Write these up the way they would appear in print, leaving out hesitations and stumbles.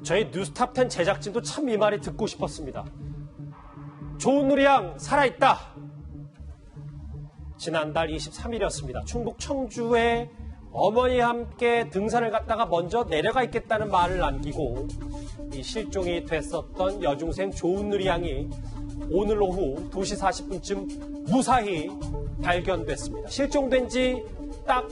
저희 뉴스탑10 제작진도 참 이 말이 듣고 싶었습니다. 조은누리 양 살아있다. 지난달 23일이었습니다. 충북 청주에 어머니와 함께 등산을 갔다가 먼저 내려가 있겠다는 말을 남기고 이 실종이 됐었던 여중생 조은누리 양이 오늘 오후 2시 40분쯤 무사히 발견됐습니다. 실종된 지 딱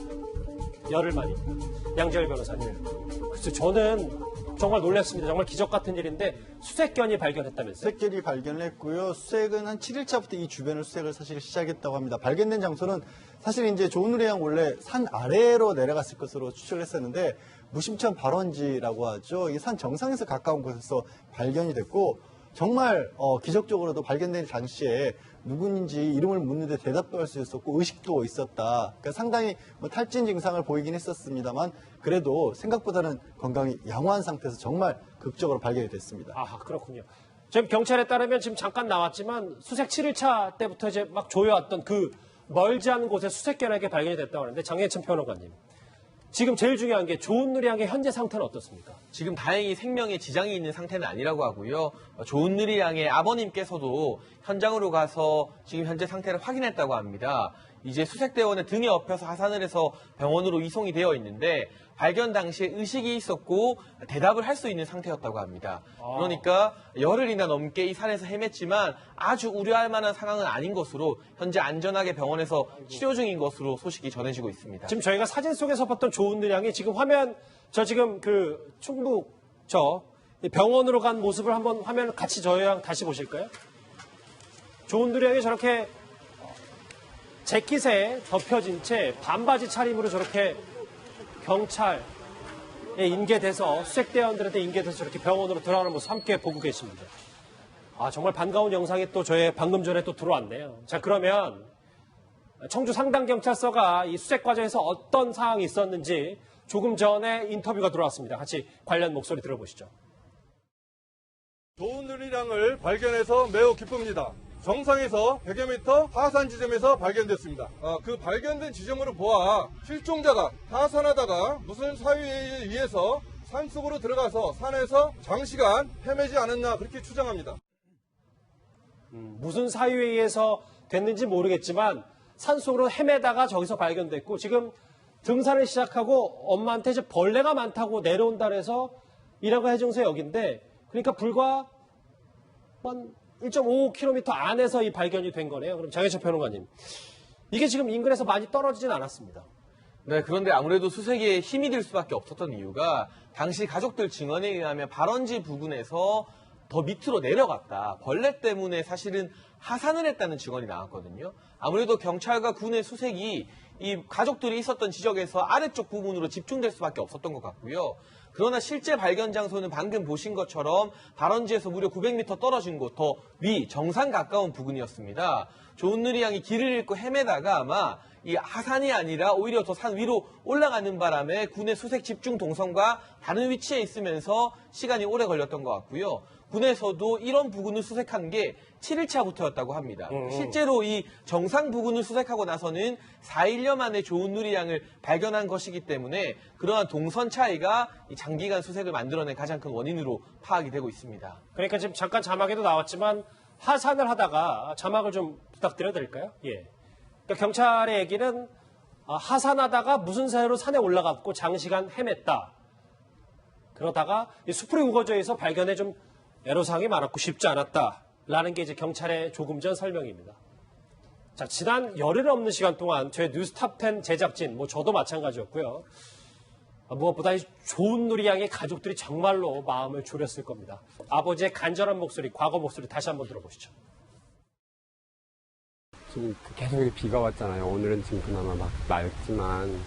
열흘 만입니다. 양재열 변호사님. 그래서 저는 정말 놀랐습니다. 정말 기적 같은 일인데 수색견이 발견했다면서요? 수색견이 발견을 했고요. 수색은 한 7일차부터 이 주변을 수색을 사실 시작했다고 합니다. 발견된 장소는 사실 이제 조은누리 양 원래 산 아래로 내려갔을 것으로 추측을 했었는데 무심천 발원지라고 하죠. 이 산 정상에서 가까운 곳에서 발견이 됐고 정말 기적적으로도 발견된 당시에 누구인지 이름을 묻는데 대답도 할 수 있었고 의식도 있었다. 그러니까 상당히 탈진 증상을 보이긴 했었습니다만 그래도 생각보다는 건강이 양호한 상태에서 정말 극적으로 발견이 됐습니다. 아, 그렇군요. 지금 경찰에 따르면 지금 잠깐 나왔지만 수색 7일차 때부터 이제 막 조여왔던 그 멀지 않은 곳에 수색견에게 발견이 됐다고 하는데 장혜천 평론가님. 지금 제일 중요한 게 조은누리 양의 현재 상태는 어떻습니까? 지금 다행히 생명에 지장이 있는 상태는 아니라고 하고요. 조은누리 양의 아버님께서도 현장으로 가서 지금 현재 상태를 확인했다고 합니다. 이제 수색대원의 등에 업혀서 하산을 해서 병원으로 이송이 되어 있는데 발견 당시에 의식이 있었고 대답을 할 수 있는 상태였다고 합니다. 그러니까 열흘이나 넘게 이 산에서 헤맸지만 아주 우려할 만한 상황은 아닌 것으로 현재 안전하게 병원에서 치료 중인 것으로 소식이 전해지고 있습니다. 지금 저희가 사진 속에서 봤던 조은누리 양이 지금 지금 그 충북 병원으로 간 모습을 한번 화면을 같이 저희랑 다시 보실까요? 조은누리 양이 저렇게 재킷에 덮여진 채 반바지 차림으로 저렇게 경찰에 인계돼서 수색대원들한테 인계돼서 저렇게 병원으로 들어가는 모습 함께 보고 계십니다. 아, 정말 반가운 영상이 또 저의 방금 전에 또 들어왔네요. 자, 그러면 청주 상당경찰서가 이 수색 과정에서 어떤 상황이 있었는지 조금 전에 인터뷰가 들어왔습니다. 같이 관련 목소리 들어보시죠. 조은누리 양을 발견해서 매우 기쁩니다. 정상에서 100여 미터 하산 지점에서 발견됐습니다. 그 발견된 지점으로 보아 실종자가 하산하다가 무슨 사유에 의해서 산속으로 들어가서 산에서 장시간 헤매지 않았나 그렇게 추정합니다. 무슨 사유에 의해서 됐는지 모르겠지만 산속으로 헤매다가 저기서 발견됐고 지금 등산을 시작하고 엄마한테 이제 벌레가 많다고 내려온다 해서 이라고 해중세 역인데 그러니까 불과 한 1.5km 안에서 이 발견이 된 거네요. 그럼 장혜천 평론가님. 이게 지금 인근에서 많이 떨어지진 않았습니다. 네, 그런데 아무래도 수색에 힘이 들 수밖에 없었던 이유가 당시 가족들 증언에 의하면 발원지 부근에서 더 밑으로 내려갔다. 벌레 때문에 사실은 하산을 했다는 증언이 나왔거든요. 아무래도 경찰과 군의 수색이 이 가족들이 있었던 지역에서 아래쪽 부분으로 집중될 수밖에 없었던 것 같고요. 그러나 실제 발견 장소는 방금 보신 것처럼 발원지에서 무려 900m 떨어진 곳, 더 위, 정상 가까운 부근이었습니다. 조은누리 양이 길을 잃고 헤매다가 아마 이 하산이 아니라 오히려 더 산 위로 올라가는 바람에 군의 수색 집중 동선과 다른 위치에 있으면서 시간이 오래 걸렸던 것 같고요. 군에서도 이런 부근을 수색한 게 7일차부터였다고 합니다. 실제로 이 정상 부근을 수색하고 나서는 4일여 만에 조은누리 양을 발견한 것이기 때문에 그러한 동선 차이가 이 장기간 수색을 만들어낸 가장 큰 원인으로 파악이 되고 있습니다. 그러니까 지금 잠깐 자막에도 나왔지만 하산을 하다가 자막을 좀 부탁드려도 될까요? 예. 그러니까 경찰의 얘기는 하산하다가 무슨 사유로 산에 올라갔고 장시간 헤맸다. 그러다가 이 수풀이 우거져 있어 발견에 좀 애로사항이 많았고 쉽지 않았다라는 게 이제 경찰의 조금 전 설명입니다. 자, 지난 열흘 넘는 시간 동안 저희 뉴스탑10 제작진, 저도 마찬가지였고요. 무엇보다 이 조은누리 양의 가족들이 정말로 마음을 졸였을 겁니다. 아버지의 간절한 목소리, 과거 목소리 다시 한번 들어보시죠. 지금 계속 이렇게 비가 왔잖아요. 오늘은 지금 그나마 막 맑지만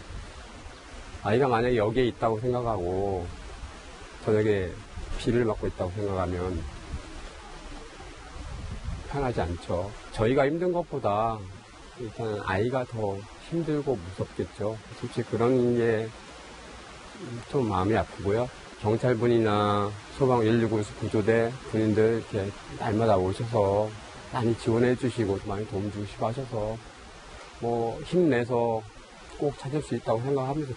아이가 만약에 여기에 있다고 생각하고 저녁에 비를 맞고 있다고 생각하면 편하지 않죠. 저희가 힘든 것보다 일단 아이가 더 힘들고 무섭겠죠. 솔직히 그런 게 좀 마음이 아프고요. 경찰분이나 소방 119 구조대 군인들 이렇게 날마다 오셔서 많이 지원해 주시고 많이 도움 주시고 하셔서 뭐 힘내서 꼭 찾을 수 있다고 생각합니다.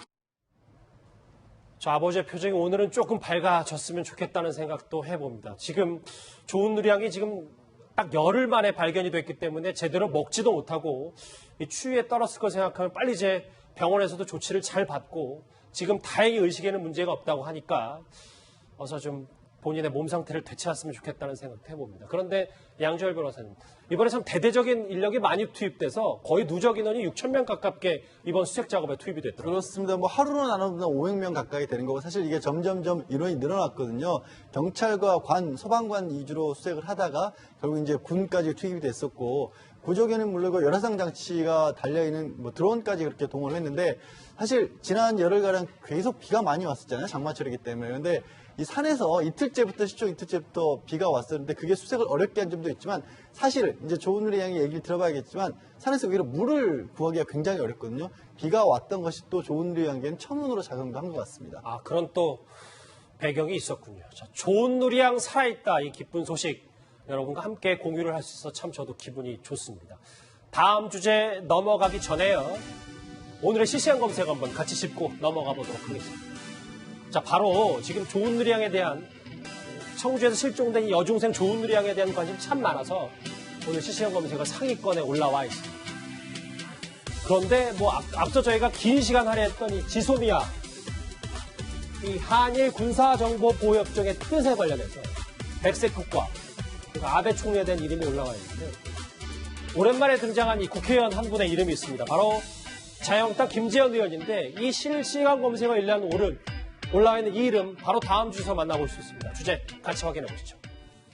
저 아버지의 표정이 오늘은 조금 밝아졌으면 좋겠다는 생각도 해봅니다. 지금 좋은 누리양이 지금 딱 열흘 만에 발견이 됐기 때문에 제대로 먹지도 못하고 이 추위에 떨었을 걸 생각하면 빨리 이제 병원에서도 조치를 잘 받고 지금 다행히 의식에는 문제가 없다고 하니까 어서 좀 본인의 몸 상태를 되찾았으면 좋겠다는 생각도 해봅니다. 그런데 양지열 변호사님, 이번에 참 대대적인 인력이 많이 투입돼서 거의 누적 인원이 6,000명 가깝게 이번 수색 작업에 투입이 됐더라고요. 그렇습니다. 뭐 하루로 나눠보면 500명 가까이 되는 거고 사실 이게 점점점 인원이 늘어났거든요. 경찰과 소방관 위주로 수색을 하다가 결국 이제 군까지 투입이 됐었고 구조견은 물론이고 열화상 장치가 달려있는 뭐 드론까지 그렇게 동원을 했는데 사실 지난 열흘가량 계속 비가 많이 왔었잖아요. 장마철이기 때문에. 그런데 이 산에서 실종 이틀째부터 비가 왔었는데 그게 수색을 어렵게 한 점도 있지만 사실 이제 조은우리 양의 얘기를 들어봐야겠지만 산에서 오히려 물을 구하기가 굉장히 어렵거든요. 비가 왔던 것이 또 조은우리 양에게는 천운으로 작용도 한 것 같습니다. 아, 그런 또 배경이 있었군요. 자, 좋은 누리양 살아있다. 이 기쁜 소식 여러분과 함께 공유를 할 수 있어서 참 저도 기분이 좋습니다. 다음 주제 넘어가기 전에요. 오늘의 실시간 검색 한번 같이 짚고 넘어가 보도록 하겠습니다. 자, 바로 지금 좋은 누리양에 대한 청주에서 실종된 이 여중생 좋은 누리양에 대한 관심이 참 많아서 오늘 실시간 검색어 상위권에 올라와 있습니다. 그런데 뭐 앞서 저희가 긴 시간 할애했던 이 지소미아 이 한일 군사정보보호협정의 뜻에 관련해서 백색 효과 그러니까 아베 총리에 대한 이름이 올라와 있는데 오랜만에 등장한 이 국회의원 한 분의 이름이 있습니다. 바로 자유한국당 김재현 의원인데 이 실시간 검색어 1년 올라와 있는 이 이름 바로 다음 주에서 만나볼 수 있습니다. 주제 같이 확인해 보시죠.